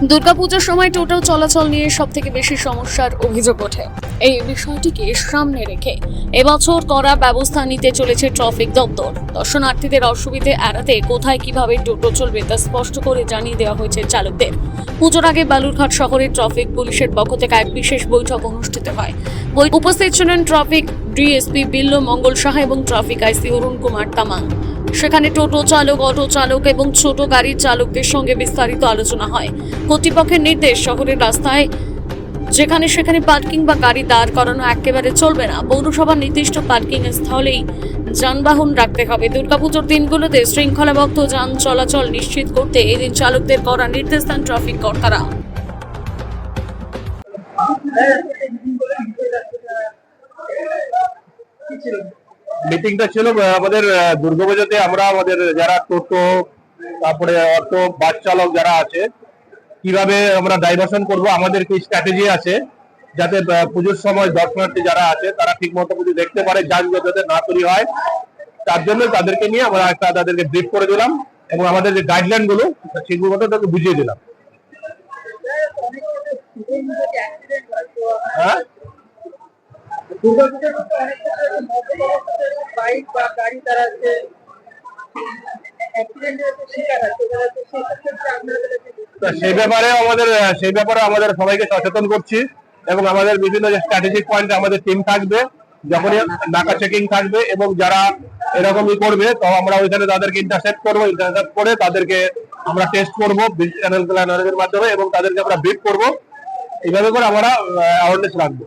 দুর্গাপূজার সময় টোটো চলাচল নিয়ে সব থেকে বেশি সমস্যার অভিযোগ ওঠে। এই বিষয়টিকে সামনে রেখে এবছর কড়া ব্যবস্থা নিতে চলেছে ট্রাফিক দপ্তর। দর্শনার্থীদের অসুবিধে এড়াতে কোথায় কিভাবে টোটো চলবে তা স্পষ্ট করে জানিয়ে দেওয়া হয়েছে চালকদের। পুজোর আগে বালুরঘাট শহরের ট্রাফিক পুলিশের পক্ষ থেকে এক বিশেষ বৈঠক অনুষ্ঠিত হয়। উপস্থিত ছিলেন ট্রাফিক ডিএসপি বিল্ল মঙ্গল সাহা এবং ট্রাফিক আইসি অরুণ কুমার তামাং। সেখানে টোটো চালক, অটো চালক এবং ছোট গাড়ির চালকদের সঙ্গে বিস্তারিত আলোচনা হয়। কর্তৃপক্ষের নির্দেশ, শহরের রাস্তায় যেখানে সেখানে পার্কিং বা গাড়ি দাঁড় করানো একেবারে চলবে না। পৌরসভার নির্দিষ্ট পার্কিং স্থলেই যানবাহন রাখতে হবে। দুর্গাপুজোর দিনগুলোতে শৃঙ্খলাবদ্ধ যান চলাচল নিশ্চিত করতে এদিন চালকদের করা নির্দেশ দেন ট্রাফিক কর্তারা। মিটিংটা ছিল আমাদের দুর্গাপূজাতে আমরা আমাদের যারা টোটো, তারপরে অটো, বাস চালক যারা আছে, কিভাবে আমরা ডাইভার্সন করব, আমাদের কি স্ট্র্যাটেজি আছে যাতে পুজোর সময় দর্শনার্থী যারা আছে তারা ঠিক মতো পুজো দেখতে পারে, যানজট যাতে না তৈরি হয়। তার জন্য তাদেরকে নিয়ে আমরা তাদেরকে ব্রিফ করে দিলাম এবং আমাদের যে গাইডলাইন গুলো সেগুলো মতো তাদেরকে বুঝিয়ে দিলাম। হ্যাঁ, সেই ব্যাপারে আমাদের সবাইকে সচেতন করছি এবং আমাদের বিভিন্ন যে স্ট্র্যাটেজিক পয়েন্ট আমাদের টিম থাকবে, যখনই নাকা চেকিং থাকবে এবং যারা এরকমই করবে তো আমরা ওইখানে তাদেরকে ইন্টারসেপ্ট করে তাদেরকে আমরা টেস্ট করবো চ্যানেল প্ল্যানারের মাধ্যমে এবং তাদেরকে আমরা ব্রিফ করবো। এইভাবে করে আমরা অ্যাওয়ারনেস রাখবো।